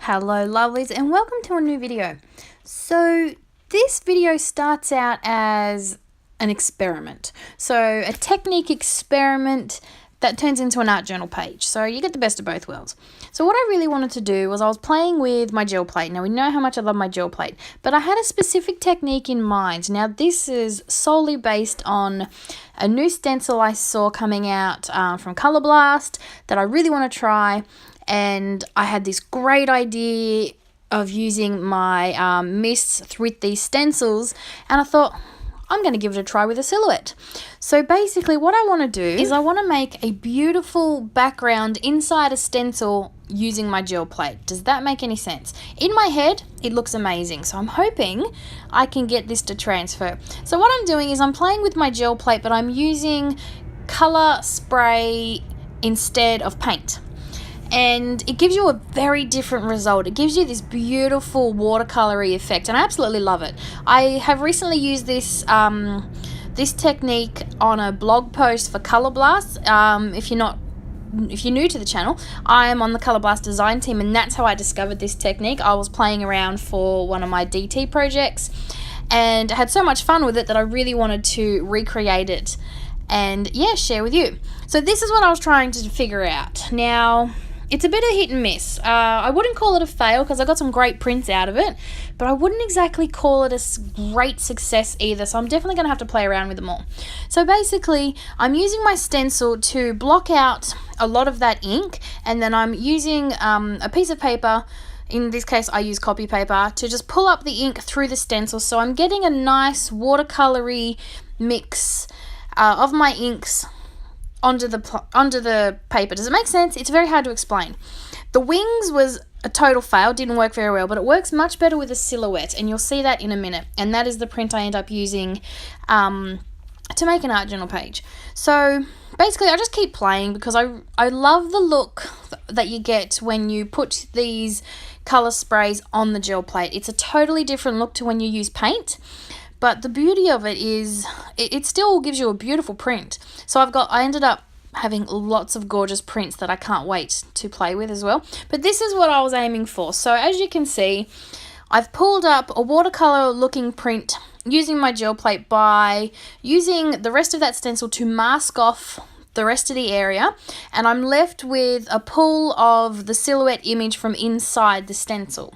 Hello lovelies and welcome to a new video. So this video starts out as an experiment. So a technique experiment that turns into an art journal page. So you get the best of both worlds. So what I really wanted to do was I was playing with my gel plate. Now we know how much I love my gel plate, but I had a specific technique in mind. Now this is solely based on a new stencil I saw coming out from Colour Blast that I really want to try. And I had this great idea of using my mists with these stencils, and I thought I'm going to give it a try with a silhouette. So basically what I want to do is I want to make a beautiful background inside a stencil using my gel plate. Does that make any sense? In my head it looks amazing, so I'm hoping I can get this to transfer. So what I'm doing is I'm playing with my gel plate, but I'm using colour spray instead of paint. And it gives you a very different result. It gives you this beautiful watercolory effect, and I absolutely love it. I have recently used this this technique on a blog post for Colour Blast. If you're new to the channel, I am on the Colour Blast design team, and that's how I discovered this technique. I was playing around for one of my DT projects, and I had so much fun with it that I really wanted to recreate it and share with you. So this is what I was trying to figure out. Now, it's a bit of hit and miss. I wouldn't call it a fail because I got some great prints out of it, but I wouldn't exactly call it a great success either, so I'm definitely going to have to play around with them all. So basically, I'm using my stencil to block out a lot of that ink, and then I'm using a piece of paper, in this case I use copy paper, to just pull up the ink through the stencil, so I'm getting a nice watercolory mix of my inks onto the paper. Does it make sense? It's very hard to explain. The wings was a total fail, didn't work very well, but it works much better with a silhouette, and you'll see that in a minute. And that is the print I end up using to make an art journal page. So basically I just keep playing because I love the look that you get when you put these colour sprays on the gel plate. It's a totally different look to when you use paint. But the beauty of it is it still gives you a beautiful print. So I ended up having lots of gorgeous prints that I can't wait to play with as well. But this is what I was aiming for. So as you can see, I've pulled up a watercolor looking print using my gel plate by using the rest of that stencil to mask off the rest of the area, and I'm left with a pull of the silhouette image from inside the stencil.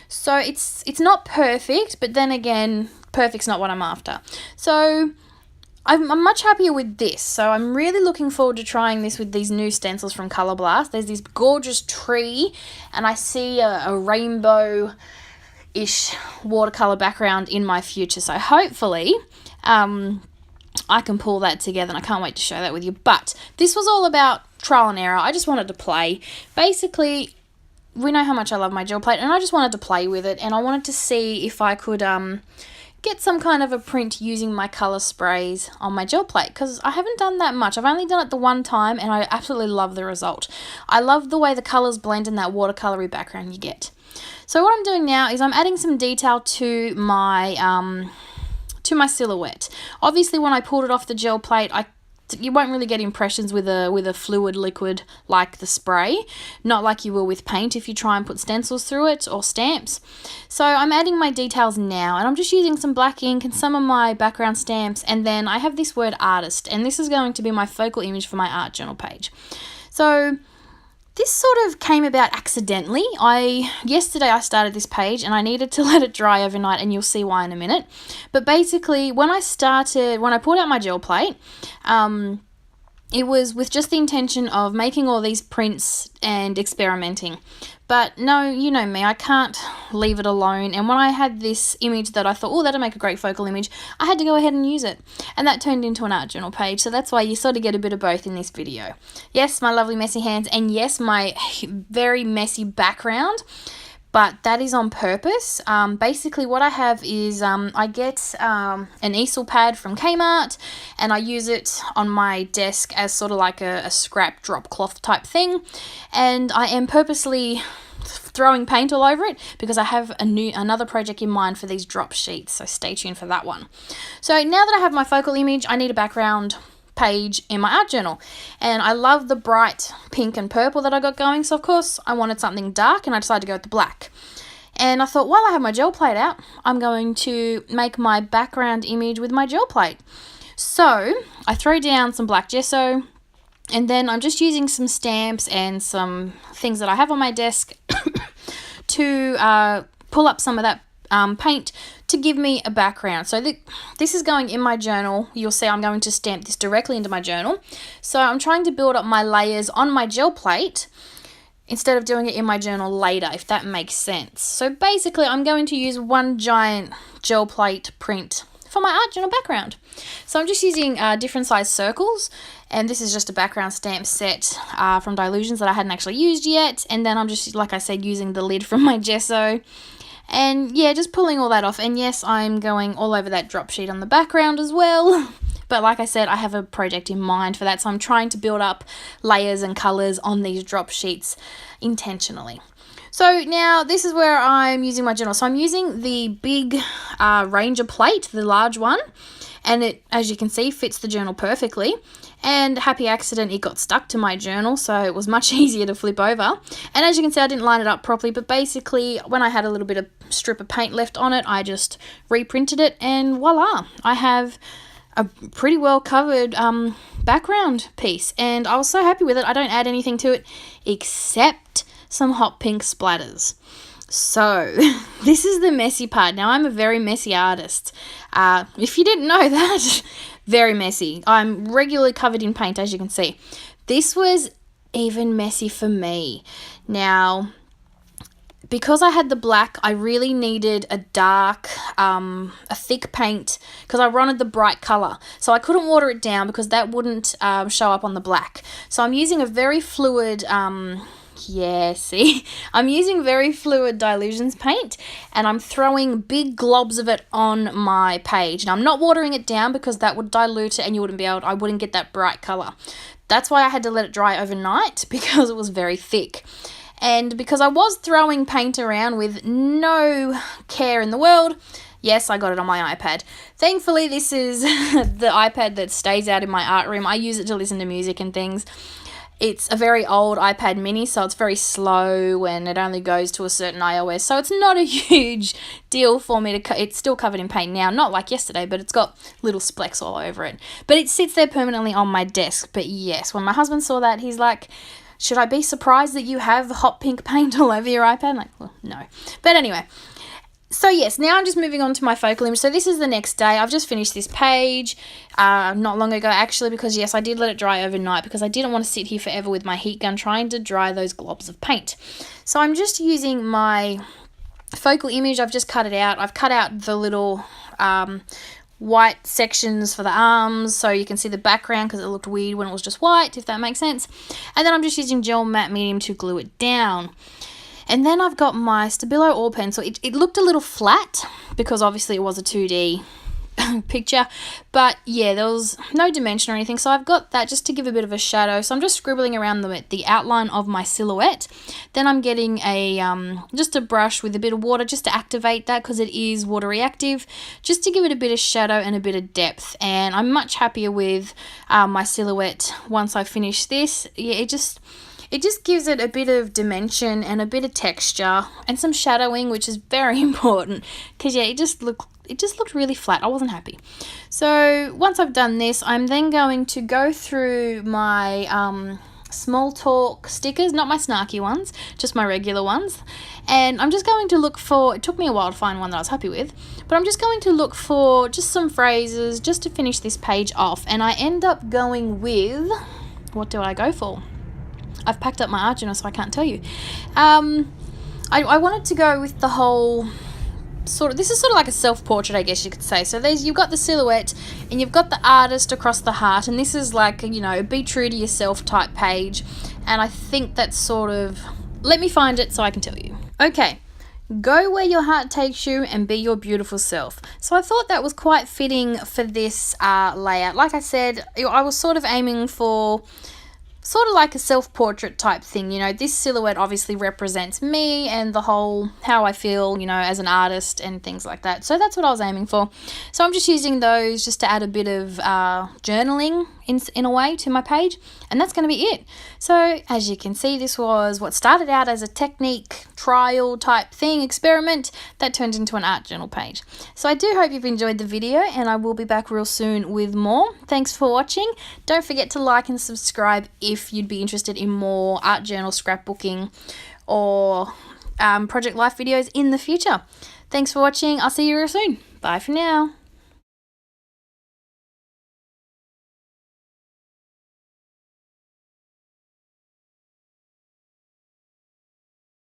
So it's not perfect, but then again, perfect's not what I'm after. So I'm much happier with this. So I'm really looking forward to trying this with these new stencils from Colour Blast. There's this gorgeous tree, and I see a rainbow-ish watercolor background in my future. So hopefully I can pull that together, and I can't wait to show that with you. But this was all about trial and error. I just wanted to play. Basically, we know how much I love my gel plate, and I just wanted to play with it, and I wanted to see if I could get some kind of a print using my colour sprays on my gel plate, because I haven't done that much. I've only done it the one time, and I absolutely love the result. I love the way the colours blend in that watercolory background you get. So what I'm doing now is I'm adding some detail to my silhouette. Obviously, when I pulled it off the gel plate, you won't really get impressions with a fluid liquid like the spray, not like you will with paint if you try and put stencils through it or stamps. So I'm adding my details now, and I'm just using some black ink and some of my background stamps, and then I have this word artist, and this is going to be my focal image for my art journal page. So this sort of came about accidentally. Yesterday I started this page, and I needed to let it dry overnight, and you'll see why in a minute. But basically, when I pulled out my gel plate, it was with just the intention of making all these prints and experimenting. But no, you know me, I can't leave it alone. And when I had this image that I thought, oh, that'll make a great focal image, I had to go ahead and use it. And that turned into an art journal page. So that's why you sort of get a bit of both in this video. Yes, my lovely messy hands, and yes, my very messy background. But that is on purpose. Basically what I have is I get an easel pad from Kmart, and I use it on my desk as sort of like a scrap drop cloth type thing, and I am purposely throwing paint all over it because I have another project in mind for these drop sheets, so stay tuned for that one. So now that I have my focal image, I need a background page in my art journal. And I love the bright pink and purple that I got going, so of course I wanted something dark and I decided to go with the black. And I thought, while I have my gel plate out, I'm going to make my background image with my gel plate. So I throw down some black gesso, and then I'm just using some stamps and some things that I have on my desk to pull up some of that paint to give me a background. So this is going in my journal. You'll see I'm going to stamp this directly into my journal. So I'm trying to build up my layers on my gel plate instead of doing it in my journal later, if that makes sense. So basically I'm going to use one giant gel plate print for my art journal background. So I'm just using different size circles, and this is just a background stamp set from Dylusions that I hadn't actually used yet. And then I'm just, like I said, using the lid from my gesso. And yeah, just pulling all that off. And yes, I'm going all over that drop sheet on the background as well. But like I said, I have a project in mind for that, so I'm trying to build up layers and colours on these drop sheets intentionally. So now this is where I'm using my journal. So I'm using the big Ranger plate, the large one, and it, as you can see, fits the journal perfectly. And happy accident, it got stuck to my journal, so it was much easier to flip over. And as you can see, I didn't line it up properly, but basically when I had a little bit of strip of paint left on it, I just reprinted it, and voila, I have a pretty well covered background piece. And I was so happy with it. I don't add anything to it except some hot pink splatters. So this is the messy part. Now, I'm a very messy artist. If you didn't know that, very messy. I'm regularly covered in paint, as you can see. This was even messy for me. Now, because I had the black, I really needed a dark, a thick paint, because I wanted the bright colour. So I couldn't water it down because that wouldn't show up on the black. So I'm using a very fluid, I'm using very fluid Dylusions paint, and I'm throwing big globs of it on my page. Now, I'm not watering it down because that would dilute it and you wouldn't be able, I wouldn't get that bright colour. That's why I had to let it dry overnight, because it was very thick. And because I was throwing paint around with no care in the world, yes, I got it on my iPad. Thankfully, this is the iPad that stays out in my art room. I use it to listen to music and things. It's a very old iPad mini, so it's very slow and it only goes to a certain iOS. So it's not a huge deal for me to, it's still covered in paint now, not like yesterday, but it's got little splecks all over it. But it sits there permanently on my desk. But yes, when my husband saw that, he's like, should I be surprised that you have hot pink paint all over your iPad? I'm like, well, no. But anyway, so yes, now I'm just moving on to my focal image. So this is the next day. I've just finished this page not long ago, actually, because yes, I did let it dry overnight because I didn't want to sit here forever with my heat gun trying to dry those globs of paint. So I'm just using my focal image. I've just cut it out. I've cut out the little white sections for the arms so you can see the background, because it looked weird when it was just white, if that makes sense. And then I'm just using gel matte medium to glue it down. And then I've got my Stabilo oil pencil. It looked a little flat because obviously it was a 2D picture, but yeah, there was no dimension or anything, so I've got that just to give a bit of a shadow. So I'm just scribbling around the outline of my silhouette. Then I'm getting a just a brush with a bit of water just to activate that, because it is water reactive, just to give it a bit of shadow and a bit of depth. And I'm much happier with my silhouette once I finish this. Yeah, it just gives it a bit of dimension and a bit of texture and some shadowing, which is very important, because yeah, it just looked really flat. I wasn't happy. So once I've done this, I'm then going to go through my small talk stickers, not my snarky ones, just my regular ones. And I'm just going to look for, it took me a while to find one that I was happy with, but I'm just going to look for just some phrases just to finish this page off. And I end up going with, what do I go for? I've packed up my art journal, so I can't tell you. I wanted to go with the whole this is sort of like a self-portrait, I guess you could say. So you've got the silhouette and you've got the artist across the heart, and this is like, you know, be true to yourself type page. And I think that's sort of, let me find it so I can tell you. Okay, go where your heart takes you and be your beautiful self. So I thought that was quite fitting for this layout. Like I said, I was sort of aiming for sort of like a self-portrait type thing. You know, this silhouette obviously represents me and the whole how I feel, you know, as an artist and things like that. So that's what I was aiming for. So I'm just using those just to add a bit of journaling in a way to my page, and that's going to be it. So as you can see, this was what started out as a technique trial type thing, experiment, that turned into an art journal page. So I do hope you've enjoyed the video, and I will be back real soon with more. Thanks for watching. Don't forget to like and subscribe if you'd be interested in more art journal scrapbooking or project life videos in the future. Thanks for watching. I'll see you real soon. Bye for now.